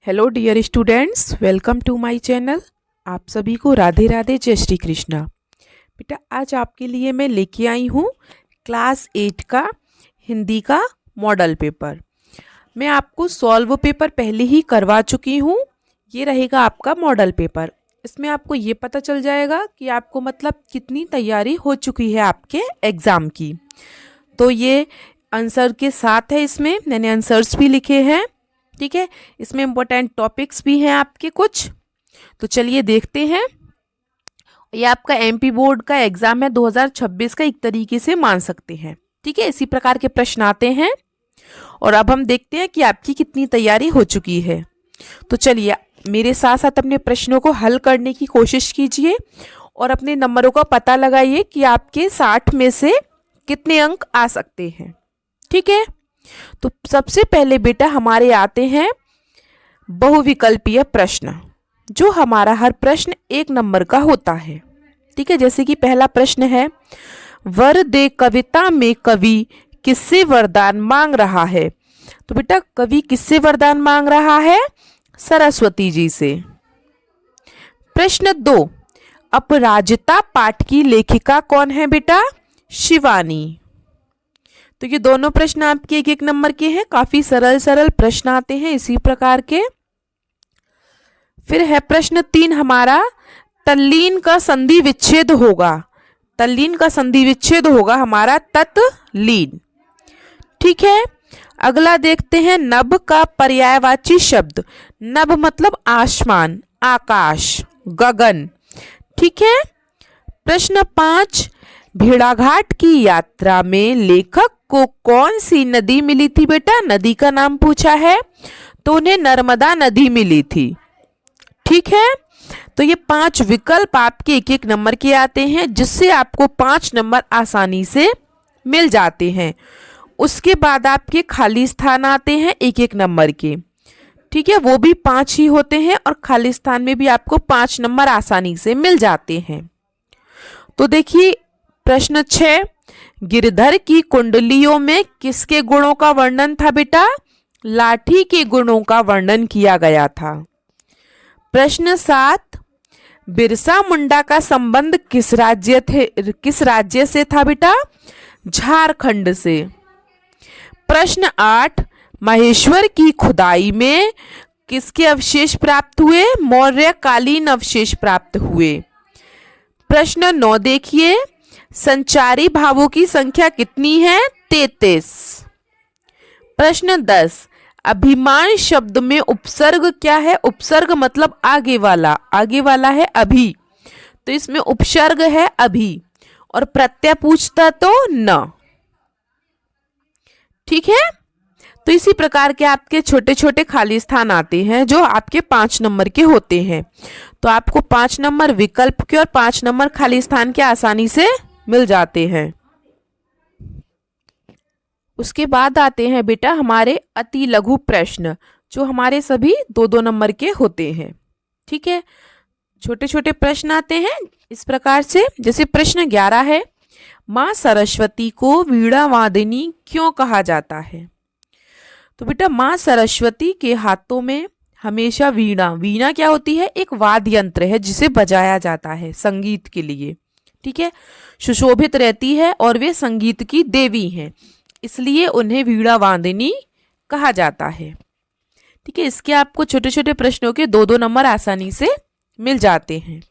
Hello dear students, welcome to my channel. आप सभी को राधे राधे, जय श्री कृष्णा। बेटा, आज आपके लिए मैं लेके आई हूँ क्लास 8 का हिंदी का मॉडल पेपर। मैं आपको सॉल्व पेपर पहले ही करवा चुकी हूँ। ये रहेगा आपका मॉडल पेपर। इसमें आपको ये पता चल जाएगा कि आपको मतलब कितनी तैयारी हो चुकी है आपके एग्ज़ाम की। तो ये आंसर के साथ है, इसमें मैंने आंसर्स भी लिखे हैं। ठीक है, इसमें इम्पोर्टेंट टॉपिक्स भी हैं आपके कुछ। तो चलिए देखते हैं। ये आपका एमपी बोर्ड का एग्जाम है 2026 का, एक तरीके से मान सकते हैं। ठीक है, इसी प्रकार के प्रश्न आते हैं और अब हम देखते हैं कि आपकी कितनी तैयारी हो चुकी है। तो चलिए मेरे साथ साथ अपने प्रश्नों को हल करने की कोशिश कीजिए और अपने नंबरों का पता लगाइए कि आपके 60 में से कितने अंक आ सकते हैं। ठीक है, तो सबसे पहले बेटा हमारे आते हैं बहुविकल्पीय प्रश्न, जो हमारा हर प्रश्न 1 नंबर का होता है। ठीक है, जैसे कि पहला प्रश्न है, वर दे कविता में कवि किससे वरदान मांग रहा है। तो बेटा कवि किससे वरदान मांग रहा है? सरस्वती जी से। प्रश्न 2, अपराजिता पाठ की लेखिका कौन है बेटा? शिवानी। तो ये दोनों प्रश्न आपके 1-1 नंबर के हैं। काफी सरल सरल प्रश्न आते हैं इसी प्रकार के। फिर है प्रश्न 3 हमारा, तल्लीन का संधि विच्छेद होगा। तल्लीन का संधि विच्छेद होगा हमारा तत्लीन। ठीक है, अगला देखते हैं, नभ का पर्यायवाची शब्द। नभ मतलब आसमान, आकाश, गगन। ठीक है। प्रश्न 5, भेड़ाघाट की यात्रा में लेखक को कौन सी नदी मिली थी बेटा? नदी का नाम पूछा है तो उन्हें नर्मदा नदी मिली थी। ठीक है, तो ये 5 विकल्प आपके 1-1 नंबर के आते हैं, जिससे आपको 5 नंबर आसानी से मिल जाते हैं। उसके बाद आपके खाली स्थान आते हैं 1-1 नंबर के। ठीक है, वो भी 5 ही होते हैं और खाली स्थान में भी आपको 5 नंबर आसानी से मिल जाते हैं। तो देखिए प्रश्न 6, गिरधर की कुंडलियों में किसके गुणों का वर्णन था बेटा? लाठी के गुणों का वर्णन किया गया था। प्रश्न 7, बिरसा मुंडा का संबंध किस राज्य से था बेटा? झारखंड से। प्रश्न 8, महेश्वर की खुदाई में किसके अवशेष प्राप्त हुए? मौर्यकालीन अवशेष प्राप्त हुए। प्रश्न 9 देखिए, संचारी भावों की संख्या कितनी है? 33। प्रश्न 10, अभिमान शब्द में उपसर्ग क्या है? उपसर्ग मतलब आगे वाला, आगे वाला है अभी, तो इसमें उपसर्ग है अभी, और प्रत्यय पूछता तो न। ठीक है, तो इसी प्रकार के आपके छोटे छोटे खाली स्थान आते हैं जो आपके 5 नंबर के होते हैं। तो आपको 5 नंबर विकल्प के और 5 नंबर खाली स्थान के आसानी से मिल जाते हैं। उसके बाद आते हैं बेटा हमारे अति लघु प्रश्न, जो हमारे सभी 2-2 नंबर के होते हैं। ठीक है, छोटे छोटे प्रश्न आते हैं इस प्रकार से। जैसे प्रश्न 11 है, माँ सरस्वती को वीणा वादिनी क्यों कहा जाता है? तो बेटा माँ सरस्वती के हाथों में हमेशा वीणा, वीणा क्या होती है? एक वाद्य यंत्र है जिसे बजाया जाता है संगीत के लिए। ठीक है, सुशोभित रहती है और वे संगीत की देवी हैं, इसलिए उन्हें वीणा वादिनी कहा जाता है। ठीक है, इसके आपको छोटे छोटे प्रश्नों के 2-2 नंबर आसानी से मिल जाते हैं।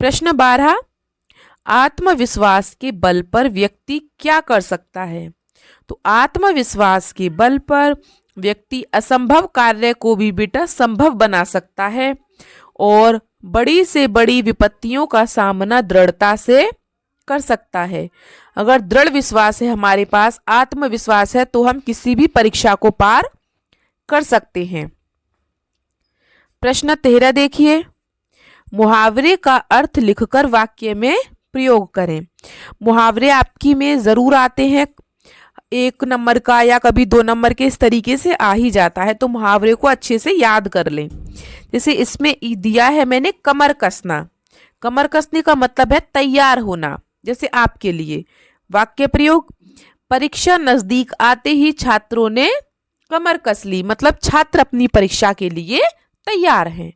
प्रश्न 12, आत्मविश्वास के बल पर व्यक्ति क्या कर सकता है? तो आत्मविश्वास के बल पर व्यक्ति असंभव कार्य को भी बेटा संभव बना सकता है और बड़ी से बड़ी विपत्तियों का सामना दृढ़ता से कर सकता है। अगर दृढ़ विश्वास है हमारे पास, आत्मविश्वास है, तो हम किसी भी परीक्षा को पार कर सकते हैं। प्रश्न 13 देखिए, मुहावरे का अर्थ लिखकर वाक्य में प्रयोग करें। मुहावरे आपकी में जरूर आते हैं, 1 नंबर का या कभी 2 नंबर के, इस तरीके से आ ही जाता है। तो मुहावरे को अच्छे से याद कर लें। जैसे इसमें दिया है मैंने कमर कसना। कमर कसने का मतलब है तैयार होना। जैसे आपके लिए वाक्य प्रयोग, परीक्षा नजदीक आते ही छात्रों ने कमर कस ली, मतलब छात्र अपनी परीक्षा के लिए तैयार हैं।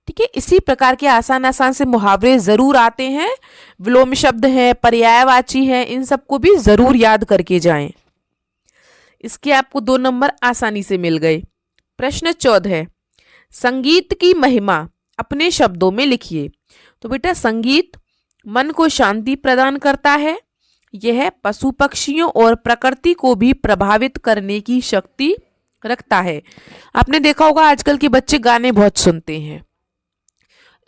ठीक है, इसी प्रकार के आसान आसान से मुहावरे जरूर आते हैं, विलोम शब्द हैं, पर्यायवाची हैं, इन सबको भी जरूर याद करके जाएं। इसके आपको 2 नंबर आसानी से मिल गए। प्रश्न 14 है, संगीत की महिमा अपने शब्दों में लिखिए। तो बेटा संगीत मन को शांति प्रदान करता है, यह पशु पक्षियों और प्रकृति को भी प्रभावित करने की शक्ति रखता है। आपने देखा होगा आजकल के बच्चे गाने बहुत सुनते हैं,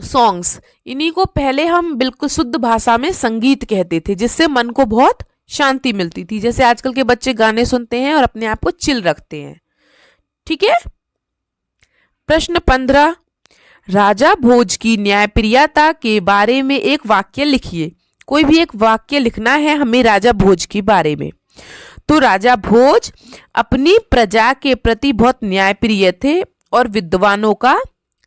सॉन्ग्स, इन्हीं को पहले हम बिल्कुल शुद्ध भाषा में संगीत कहते थे, जिससे मन को बहुत शांति मिलती थी। जैसे आजकल के बच्चे गाने सुनते हैं और अपने आप को चिल रखते हैं। ठीक है। प्रश्न 15, राजा भोज की न्यायप्रियता के बारे में एक वाक्य लिखिए। कोई भी एक वाक्य लिखना है हमें राजा भोज के बारे में। तो राजा भोज अपनी प्रजा के प्रति बहुत न्यायप्रिय थे और विद्वानों का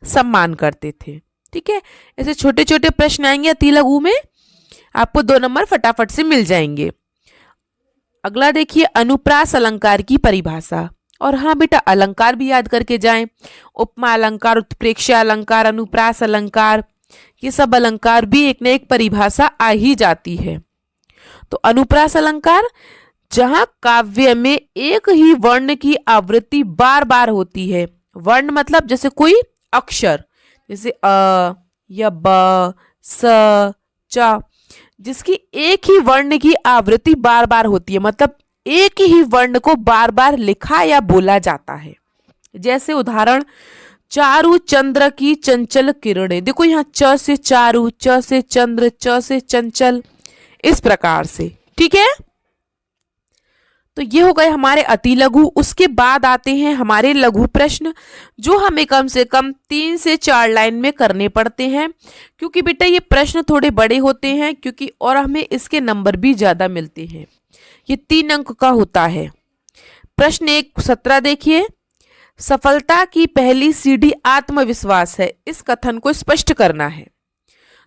सम्मान करते थे। ठीक है, ऐसे छोटे छोटे प्रश्न आएंगे अति लघु में, आपको 2 नंबर फटाफट से मिल जाएंगे। अगला देखिए, अनुप्रास अलंकार की परिभाषा। और हाँ बेटा, अलंकार भी याद करके जाएं। उपमा अलंकार, उत्प्रेक्षा अलंकार, अनुप्रास अलंकार, ये सब अलंकार भी एक न एक परिभाषा आ ही जाती है। तो अनुप्रास अलंकार, जहां काव्य में एक ही वर्ण की आवृत्ति बार बार होती है। वर्ण मतलब जैसे कोई अक्षर, जैसे अ या ब, स, च, जिसकी एक ही वर्ण की आवृत्ति बार बार होती है, मतलब एक ही वर्ण को बार बार लिखा या बोला जाता है। जैसे उदाहरण, चारु चंद्र की चंचल किरणें। देखो यहाँ च से चारु, च से चंद्र, च से चंचल, इस प्रकार से। ठीक है, तो ये हो गए हमारे अति लघु। उसके बाद आते हैं हमारे लघु प्रश्न, जो हमें कम से कम 3 से 4 लाइन में करने पड़ते हैं, क्योंकि बेटा ये प्रश्न थोड़े बड़े होते हैं, क्योंकि और हमें इसके नंबर भी ज्यादा मिलते हैं। ये 3 अंक का होता है। प्रश्न 1 17 देखिए, सफलता की पहली सीढ़ी आत्मविश्वास है, इस कथन को स्पष्ट करना है।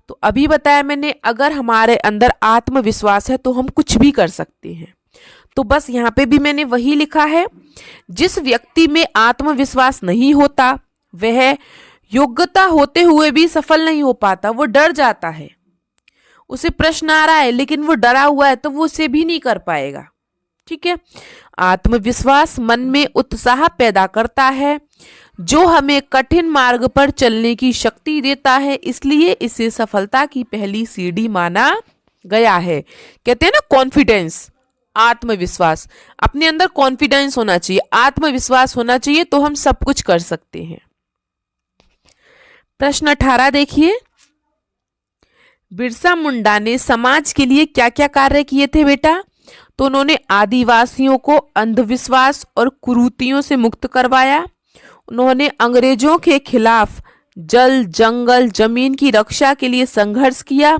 तो अभी बताया मैंने, अगर हमारे अंदर आत्मविश्वास है तो हम कुछ भी कर सकते हैं। तो बस यहाँ पे भी मैंने वही लिखा है, जिस व्यक्ति में आत्मविश्वास नहीं होता वह योग्यता होते हुए भी सफल नहीं हो पाता, वो डर जाता है। उसे प्रश्न आ रहा है लेकिन वो डरा हुआ है, तो वो उसे भी नहीं कर पाएगा। ठीक है, आत्मविश्वास मन में उत्साह पैदा करता है, जो हमें कठिन मार्ग पर चलने की शक्ति देता है, इसलिए इसे सफलता की पहली सीढ़ी माना गया है। कहते हैं ना कॉन्फिडेंस, आत्मविश्वास, अपने अंदर कॉन्फिडेंस होना चाहिए, आत्मविश्वास होना चाहिए, तो हम सब कुछ कर सकते हैं। प्रश्न 18 देखिए, बिरसा मुंडा ने समाज के लिए क्या क्या कार्य किए थे बेटा? तो उन्होंने आदिवासियों को अंधविश्वास और कुरीतियों से मुक्त करवाया। उन्होंने अंग्रेजों के खिलाफ जल, जंगल, जमीन की रक्षा के लिए संघर्ष किया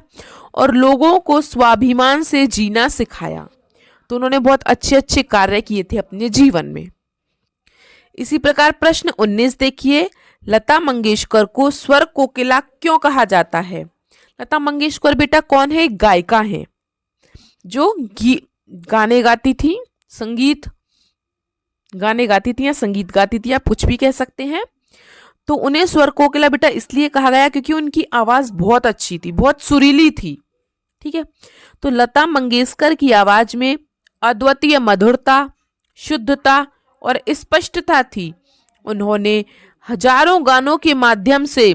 और लोगों को स्वाभिमान से जीना सिखाया। तो उन्होंने बहुत अच्छे अच्छे कार्य किए थे अपने जीवन में। इसी प्रकार प्रश्न 19 देखिए, लता मंगेशकर को स्वर कोकिला क्यों कहा जाता है? लता मंगेशकर बेटा कौन है? गायिका हैं, जो गाने गाती थी, संगीत गाने गाती थी या संगीत गाती थी, आप कुछ भी कह सकते हैं। तो उन्हें स्वर कोकिला बेटा इसलिए कहा गया क्योंकि उनकी आवाज बहुत अच्छी थी, बहुत सुरीली थी। ठीक है, तो लता मंगेशकर की आवाज में अद्वितीय मधुरता, शुद्धता और स्पष्टता थी। उन्होंने हजारों गानों के माध्यम से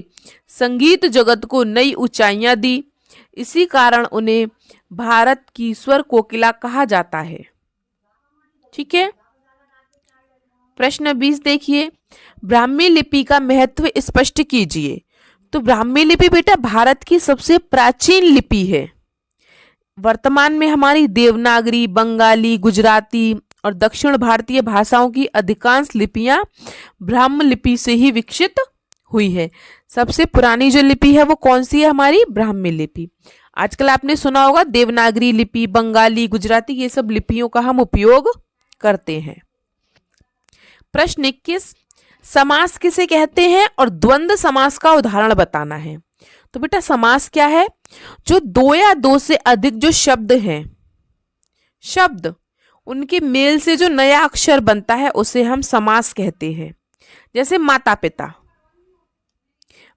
संगीत जगत को नई ऊंचाइयां दी। इसी कारण उन्हें भारत की स्वर कोकिला कहा जाता है। ठीक है, प्रश्न 20 देखिए, ब्राह्मी लिपि का महत्व स्पष्ट कीजिए। तो ब्राह्मी लिपि बेटा भारत की सबसे प्राचीन लिपि है। वर्तमान में हमारी देवनागरी, बंगाली, गुजराती और दक्षिण भारतीय भाषाओं की अधिकांश लिपियां ब्राह्म लिपि से ही विकसित हुई है। सबसे पुरानी जो लिपि है वो कौन सी है? हमारी ब्राह्मी लिपि। आजकल आपने सुना होगा देवनागरी लिपि, बंगाली, गुजराती, ये सब लिपियों का हम उपयोग करते हैं। प्रश्न 21, समास किसे कहते हैं और द्वंद्व समास का उदाहरण बताना है। तो बेटा समास क्या है? जो 2 या 2 से अधिक जो शब्द हैं, शब्द उनके मेल से जो नया अक्षर बनता है उसे हम समास कहते हैं। जैसे माता पिता,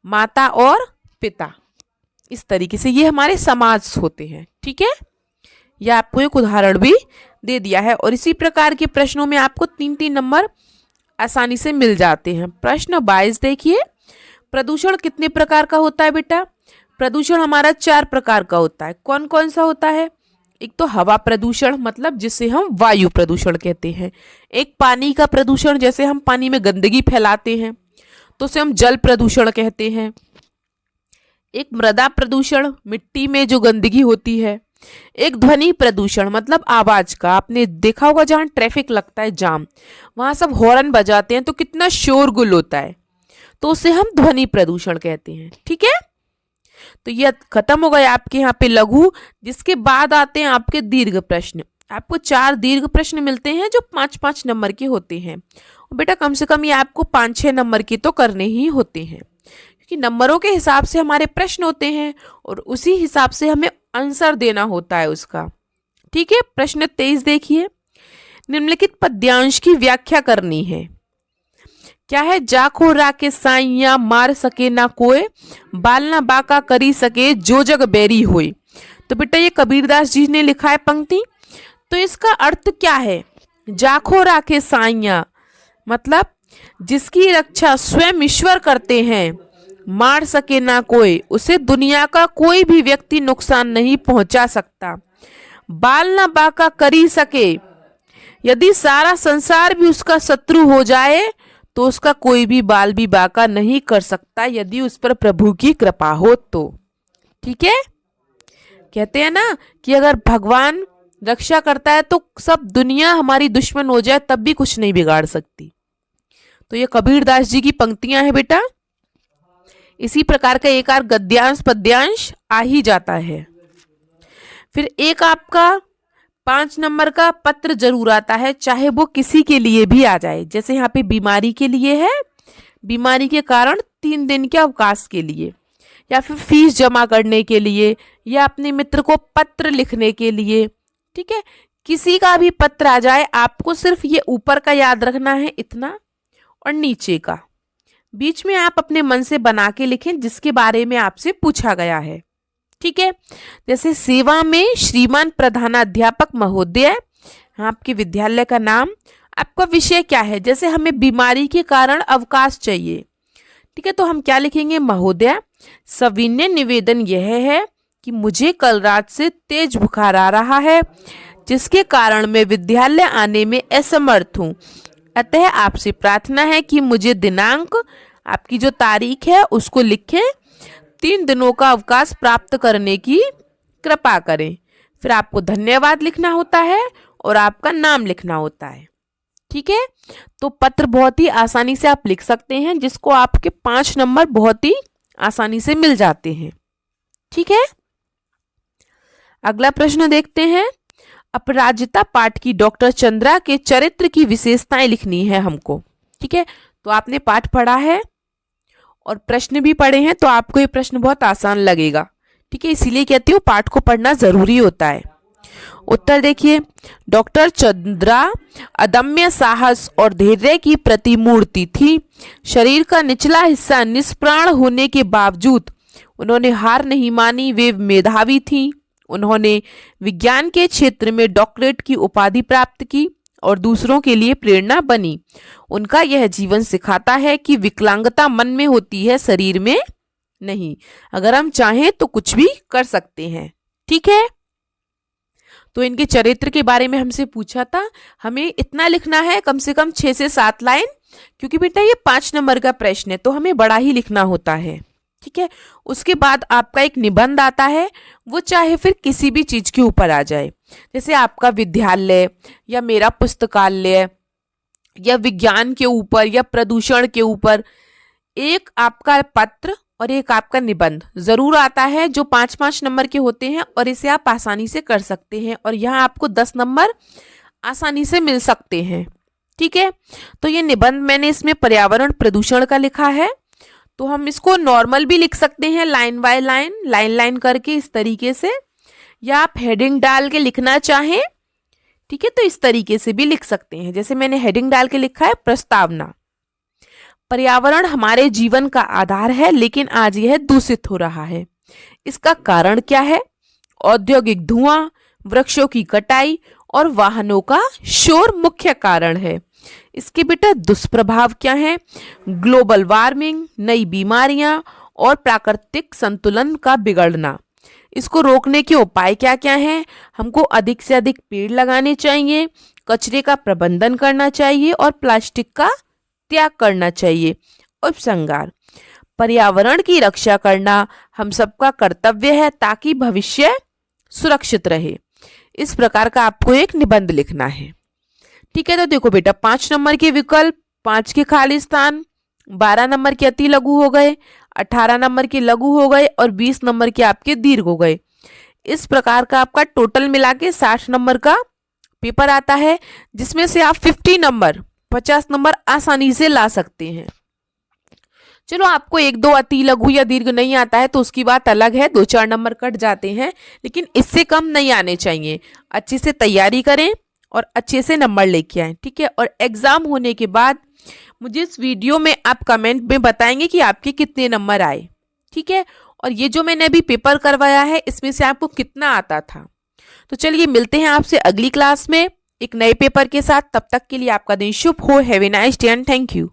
माता और पिता। इस तरीके से ये हमारे समाज होते हैं। ठीक है, यह आपको एक उदाहरण भी दे दिया है। और इसी प्रकार के प्रश्नों में आपको 3-3 नंबर आसानी से मिल जाते हैं। प्रश्न 22 देखिए, प्रदूषण कितने प्रकार का होता है बेटा? प्रदूषण हमारा 4 प्रकार का होता है। कौन कौन सा होता है? एक तो हवा प्रदूषण, मतलब जिसे हम वायु प्रदूषण कहते हैं। एक पानी का प्रदूषण, जैसे हम पानी में गंदगी फैलाते हैं तो उसे हम जल प्रदूषण कहते हैं। एक मृदा प्रदूषण, मिट्टी में जो गंदगी होती है। एक ध्वनि प्रदूषण, मतलब आवाज का, आपने देखा होगा जहाँ ट्रैफिक लगता है जाम, वहां सब हॉर्न बजाते हैं तो कितना शोरगुल होता है, तो उसे हम ध्वनि प्रदूषण कहते हैं। ठीक है, तो यह खत्म हो गया आपके यहाँ पे लघु। जिसके बाद आते हैं आपके दीर्घ प्रश्न। आपको 4 दीर्घ प्रश्न मिलते हैं जो 5-5 नंबर के होते हैं। बेटा कम से कम ये आपको 5-6 नंबर के तो करने ही होते हैं, क्योंकि नंबरों के हिसाब से हमारे प्रश्न होते हैं और उसी हिसाब से हमें आंसर देना होता है उसका। ठीक है, प्रश्न 23 देखिए, निम्नलिखित पद्यांश की व्याख्या करनी है। क्या है? जाखो राके साइया मार सके ना कोय, बाल ना बाका करी सके जो जग बैरी होय। तो बेटा ये कबीरदास जी ने लिखा है पंक्ति। तो इसका अर्थ क्या है? जाखो राके साइया मतलब जिसकी रक्षा स्वयं ईश्वर करते हैं, मार सके ना कोई, उसे दुनिया का कोई भी व्यक्ति नुकसान नहीं पहुंचा सकता। बाल ना बाका करी सके, यदि सारा संसार भी उसका शत्रु हो जाए तो उसका कोई भी बाल भी बाका नहीं कर सकता, यदि उस पर प्रभु की कृपा हो तो। ठीक है, कहते हैं ना कि अगर भगवान रक्षा करता है तो सब दुनिया हमारी दुश्मन हो जाए तब भी कुछ नहीं बिगाड़ सकती। तो ये कबीरदास जी की पंक्तियां हैं बेटा। इसी प्रकार का एक आर गद्यांश पद्यांश आ ही जाता है। फिर एक आपका 5 नंबर का पत्र जरूर आता है, चाहे वो किसी के लिए भी आ जाए। जैसे यहाँ पे बीमारी के लिए है, बीमारी के कारण 3 दिन के अवकाश के लिए, या फिर फीस जमा करने के लिए, या अपने मित्र को पत्र लिखने के लिए। ठीक है, किसी का भी पत्र आ जाए, आपको सिर्फ ये ऊपर का याद रखना है इतना, और नीचे का बीच में आप अपने मन से बना के लिखें जिसके बारे में आपसे पूछा गया है। ठीक है, जैसे सेवा में श्रीमान प्रधानाध्यापक महोदय, आपके विद्यालय का नाम, आपका विषय क्या है। जैसे हमें बीमारी के कारण अवकाश चाहिए, ठीक है, तो हम क्या लिखेंगे? महोदय, सविनय निवेदन यह है कि मुझे कल रात से तेज बुखार आ रहा है, जिसके कारण मैं विद्यालय आने में असमर्थ हूँ। अतः आपसे प्रार्थना है कि मुझे दिनांक, आपकी जो तारीख है उसको लिखें, 3 दिनों का अवकाश प्राप्त करने की कृपा करें। फिर आपको धन्यवाद लिखना होता है और आपका नाम लिखना होता है। ठीक है, तो पत्र बहुत ही आसानी से आप लिख सकते हैं, जिसको आपके 5 नंबर बहुत ही आसानी से मिल जाते हैं। ठीक है, अगला प्रश्न देखते हैं। अपराजिता पाठ की डॉक्टर चंद्रा के चरित्र की विशेषताएं लिखनी है हमको। ठीक है, तो आपने पाठ पढ़ा है और प्रश्न भी पढ़े हैं, तो आपको ये प्रश्न बहुत आसान लगेगा। ठीक है, इसीलिए कहती हूँ पाठ को पढ़ना जरूरी होता है। उत्तर देखिए, डॉक्टर चंद्रा अदम्य साहस और धैर्य की प्रतिमूर्ति थी। शरीर का निचला हिस्सा निष्प्राण होने के बावजूद उन्होंने हार नहीं मानी। वे मेधावी थीं। उन्होंने विज्ञान के क्षेत्र में डॉक्टरेट की उपाधि प्राप्त की और दूसरों के लिए प्रेरणा बनी। उनका यह जीवन सिखाता है कि विकलांगता मन में होती है, शरीर में नहीं। अगर हम चाहें तो कुछ भी कर सकते हैं। ठीक है, तो इनके चरित्र के बारे में हमसे पूछा था, हमें इतना लिखना है, कम से कम 6 से 7 लाइन, क्योंकि बेटा ये 5 नंबर का प्रश्न है तो हमें बड़ा ही लिखना होता है। ठीक है, उसके बाद आपका एक निबंध आता है, वो चाहे फिर किसी भी चीज के ऊपर आ जाए, जैसे आपका विद्यालय या मेरा पुस्तकालय या विज्ञान के ऊपर या प्रदूषण के ऊपर। एक आपका पत्र और एक आपका निबंध जरूर आता है जो 5-5 नंबर के होते हैं, और इसे आप आसानी से कर सकते हैं, और यहाँ आपको 10 नंबर आसानी से मिल सकते हैं। ठीक है, तो ये निबंध मैंने इसमें पर्यावरण प्रदूषण का लिखा है, तो हम इसको नॉर्मल भी लिख सकते हैं, line by line, line line करके इस तरीके से, या आप हेडिंग डाल के लिखना चाहें, ठीक है, तो इस तरीके से भी लिख सकते हैं। जैसे मैंने हेडिंग डाल के लिखा है प्रस्तावना। पर्यावरण हमारे जीवन का आधार है, लेकिन आज यह दूषित हो रहा है। इसका कारण क्या है? औद्योगिक धुआं, वृक्षों की कटाई और वाहनों का शोर मुख्य कारण है। इसके बेटा दुष्प्रभाव क्या है? ग्लोबल वार्मिंग, नई बीमारियां और प्राकृतिक संतुलन का बिगड़ना। इसको रोकने के उपाय क्या क्या हैं? हमको अधिक से अधिक पेड़ लगाने चाहिए, कचरे का प्रबंधन करना चाहिए और प्लास्टिक का त्याग करना चाहिए। उपसंहार: पर्यावरण की रक्षा करना हम सबका कर्तव्य है ताकि भविष्य सुरक्षित रहे। इस प्रकार का आपको एक निबंध लिखना है। ठीक है, तो देखो बेटा 5 नंबर के विकल्प, 5 के खाली स्थान, 12 नंबर के अति लघु हो गए, 18 नंबर के लघु हो गए और 20 नंबर के आपके दीर्घ हो गए। इस प्रकार का आपका टोटल मिला के 60 नंबर का पेपर आता है, जिसमें से आप 50 नंबर आसानी से ला सकते हैं। चलो आपको 1-2 अति लघु या दीर्घ नहीं आता है तो उसकी बात अलग है, 2-4 नंबर कट जाते हैं, लेकिन इससे कम नहीं आने चाहिए। अच्छे से तैयारी करें और अच्छे से नंबर लेके आए। ठीक है, और एग्जाम होने के बाद मुझे इस वीडियो में आप कमेंट में बताएंगे कि आपके कितने नंबर आए। ठीक है, और ये जो मैंने अभी पेपर करवाया है इसमें से आपको कितना आता था। तो चलिए मिलते हैं आपसे अगली क्लास में एक नए पेपर के साथ। तब तक के लिए आपका दिन शुभ हो। Have a nice day and thank you.